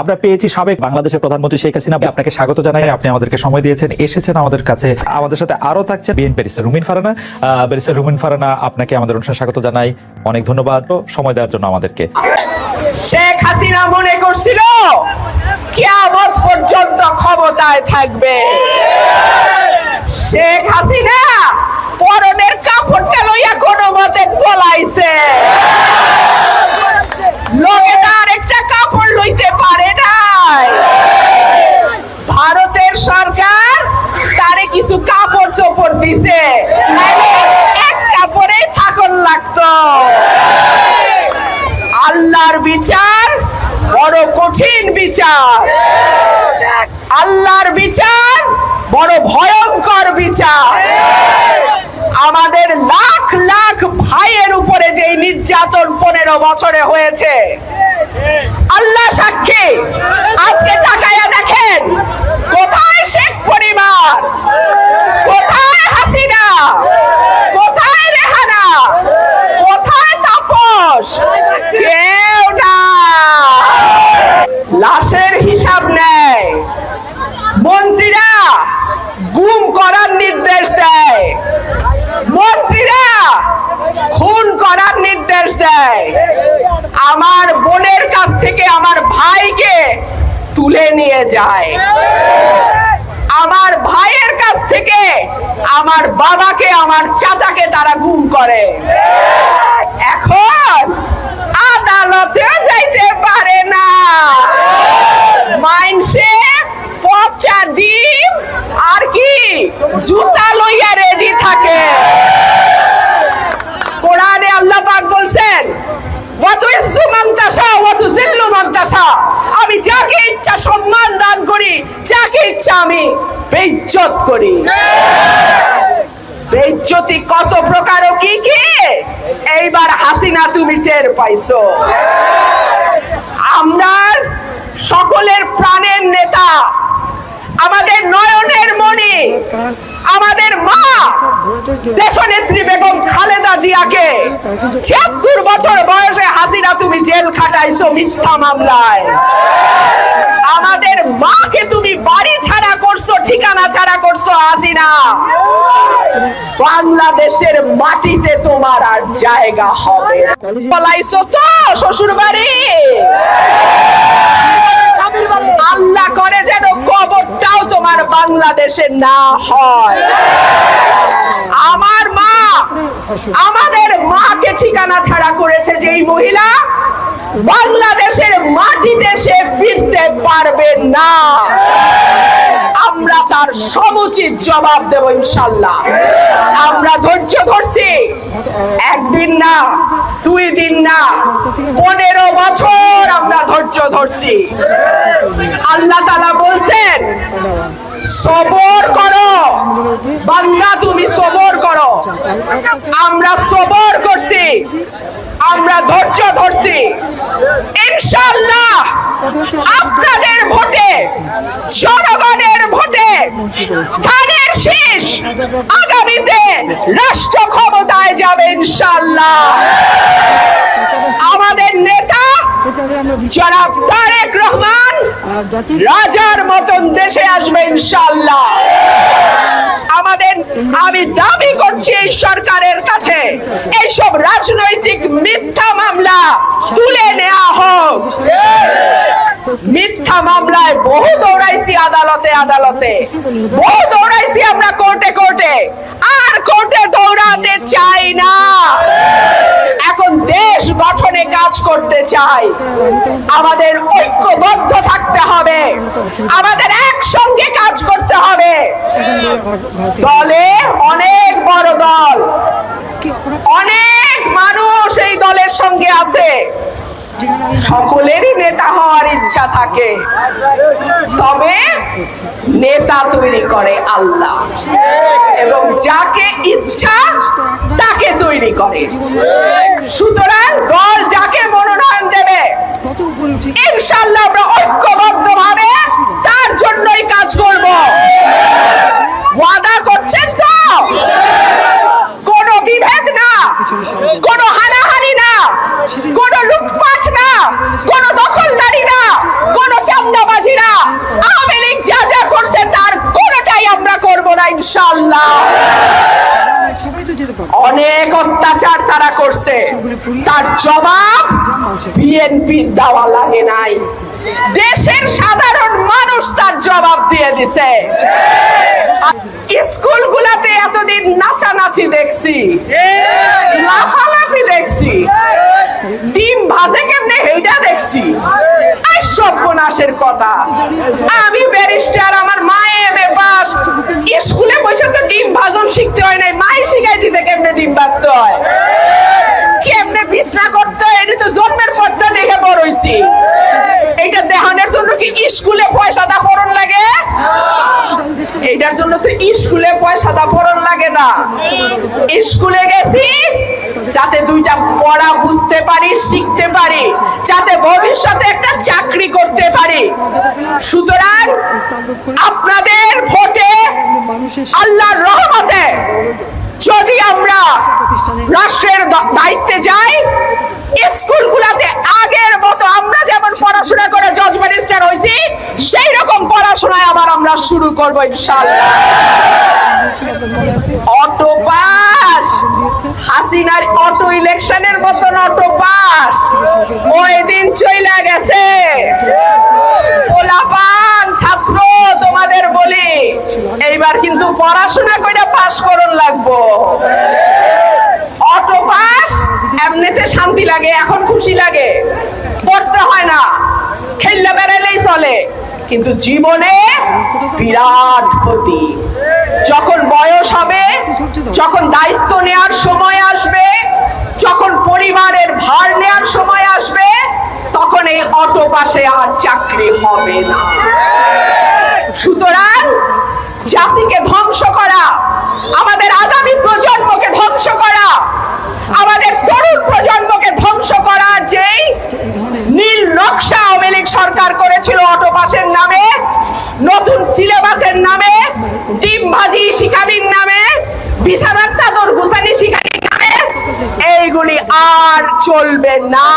আমরা পেয়েছি সাবেক বাংলাদেশের প্রধানমন্ত্রী শেখ হাসিনা। আপনাকে স্বাগত জানাই, আপনি আমাদেরকে সময় দিয়েছেন, এসেছেন আমাদের কাছে। আমাদের সাথে আরো থাকছে বিএনপি ব্যারিস্টার রুমিন ফারহানা। ব্যারিস্টার রুমিন ফারহানা, আপনাকে আমাদের অনুষ্ঠানে স্বাগত জানাই। অনেক ধন্যবাদ সময় দেওয়ার জন্য আমাদেরকে। শেখ হাসিনা মনে করছিল কিয়ামত পর্যন্ত ক্ষমতায় থাকবে। শেখ হাসিনা পরনের কাপড়টা লইয়া কোনো মতে পলাইছে। লোকে তার একটা কাপড় লইতে পারে নাই। ভারতের সরকার তারে কিছু কাপড় চোপড় দিছে, এক কাপড়ে থাকন লাগতো। আল্লাহর বিচার বড় কঠিন বিচার, আল্লাহর বিচার বড় ভয়ঙ্কর বিচার। আমাদের লাখ লাখ ভাইয়ের উপরে যে নির্যাতন 15 বছরে হয়েছে, আল্লাহ সাক্ষী। আজকে তাকায়া দেখেন, কোথায় শেখ পরিবার, কোথায় হাসিনা, কোথায় রেহানা, কোথায় তাপস? কেউ না। লাশের হিসাব নেয়, মন্ত্রীরা গুম করার নির্দেশ দেয়, মন্ত্রীরা খুন করার নির্দেশ দেয়। আমার বোনের কাছ থেকে আমার ভাইকে তুলে নিয়ে যায়, আমার ভাইয়ের কাছ থেকে আমার বাবাকে, আমার চাচাকে তারা গুম করে। এখন আদালতেও যাইতে পারে না। মাইনসে পচা ডিম আর কি জুতা লইয়া রেডি থাকে। কোরআনে আল্লাহ পাক বলছেন, ওয়াতুইজ্জু মান তাশা ওয়া তুযিল্লু মান তাশা। আমি যাকে ইচ্ছা সম্মান দান করি, যাকে ইচ্ছা আমি বেইজ্জত করি। বেইজ্জতি কত প্রকার ও কি কি এইবার হাসিনা তুমি টের পাইছো। আমরা সকলের প্রাণের নেতা, আমাদের নয়নের মণি, আমাদের মা দেশনেত্রী বেগম খালেদা জিয়াকে ৭৬ বছর বয়সে হাসিনা তুমি জেল খাটাইছো মিথ্যা মামলায়। আমাদের মাকে তুমি বাড়ি ছাড়া করছো, ঠিকানা ছাড়া করছো হাসিনা। বাংলাদেশের মাটিতে তোমার আর জায়গা হবে। পলাইছো তো শ্বশুর বাড়ি। আল্লাহ করে যেন কবরটাও তোমার বাংলাদেশে না হয়। আমার মা, আমাদের মাকে ঠিকানা ছাড়া করেছে যেই মহিলা, বাংলাদেশের মাটিতে সে ফিরতে পারবে না। আমরা তার সমুচিত জবাব দেব ইনশাআল্লাহ। আমরা ধৈর্য ধরছি, একদিন না, 2 দিন না, 15 বছর আমরা ধৈর্য ধরছি। আল্লাহ তাআলা বলছেন, সবর করো বান্দা, তুমি সবর করো। আমরা সবর করছি, আমরা ধৈর্য ধরছি। ইনশাআল্লাহ আপনাদের ভোটে, জনগণের ভোটে ধানের শীষ আগামীতে রাষ্ট্র ক্ষমতায় যাবে ইনশাআল্লাহ। আমাদের নেতা জনাব তারেক রহমান রাজার মতন দেশে আসবে ইনশাআল্লাহ। আমি দাবি করছি এই সরকারের কাছে, এইসব রাজনৈতিক মিথ্যা মামলা তুলে নেওয়া হোক। মিথ্যা মামলায় বহু দৌড়াইছি আদালতে আদালতে, বহু দৌড়াইছি আমরা কোর্টে কোর্টে, আর কোর্টে দৌড়াতে চাই না। এখন দেশ গঠনে কাজ করতে চাই। আমাদের ঐক্যবদ্ধ থাকতে হবে, আমাদের একসঙ্গে কাজ করতে হবে। দলে অনেক বড় দল, অনেক মানুষ এই দলের সঙ্গে আছে। সকলেরই নেতা হওয়ার ইচ্ছা থাকে, তবে নেতা তৈরি করে আল্লাহ, এবং যাকে ইচ্ছা তাকে তৈরি করে। সুতরাং দল যাকে মনোনয়ন দেবে ইনশাআল্লাহ আমরা ঐক্যবদ্ধভাবে তার জন্যই কাজ করব। ওয়াদা করছেন তো? কোনো বিভেদ না, কোনো হানাহানি না, কোনো লুটপাট না, কোনো দখলদারি না, কোনো অনেক অত্যাচার তারা করছে, তার জবাব বিএনপির দেওয়া লাগে নাই, দেশের সাধারণ মানুষ তার জবাব দিয়ে দিছে। স্কুলগুলোতে এতদিন নাচানাচি দেখছি, লাফালাফি দেখছি, ডিম ভাজে কেমনে হেইটা দেখছি। আর সর্বনাশের কথা, আমি ব্যারিস্টার, আমার মা এমএ পাস, স্কুলে বসে তো ডিম ভাজন শিখতে হয় নাই, মাই শিখাই দিছে কেমনে ডিম ভাজতে হয়, কেমনে বিছনা করতে হয়, এটা তো জন্মের পর তো দেখে বড় হইছি। এইটা দেখানোর জন্য কি স্কুলে পয়সা দা ফরন লাগে? এইটার জন্য তো স্কুলে পয়সা দা ফরন লাগে না। স্কুলে গেছি যাতে দুইটা পড়া বুঝতে পারি, শিখতে পারি, যাতে ভবিষ্যতে একটা চাকরি করতে পারি। সুতরাং আপনাদের ভোটে, আল্লাহর রহমতে যদি আমরা রাষ্ট্রের দায়িত্বে যাই, স্কুলগুলোতে আগের মতো আমরা যেমন পড়াশোনা করে জজ ব্যারিস্টার হইছি, সেই রকম পড়াশোনায় আবার আমরা শুরু করব ইনশাআল্লাহ। অটো পাস, হাসিনার অটো ইলেকশনের মতন অটো পাস ওই দিন চইলা গেছে। পোলাপান ছাত্র তোমাদের বলি, এইবার কিন্তু পড়াশোনা কইরা পাস করন লাগবো। অটো পাস এমনিতে শান্তি লাগে, এখন খুশি লাগে, পড়তে হয় না, খেললে বেড়ালেই চলে, কিন্তু জীবনে বিরাট ক্ষতি। যখন বয়স হবে, যখন দায়িত্ব নেওয়ার সময় আসবে, যখন পরিবারের ভার নেওয়ার সময় আসবে, তখন এই অটো পাসে আর চাকরি হবে না। সুতরাং জাতিকে ধ্বংস করা, আমাদের আগামী প্রজন্মকে ধ্বংস করা, আমাদের তরুণ প্রজন্মকে ধ্বংস করা যেই নীল নকশা আওয়ামী লীগ সরকার করেছিল অটো পাসের নামে, নতুন সিলেবাসের নামে, ডিম ভাজি শিখানির নামে, বিছানার চাদর গুছানি শিখানির নামে, এইগুলি আর চলবে না।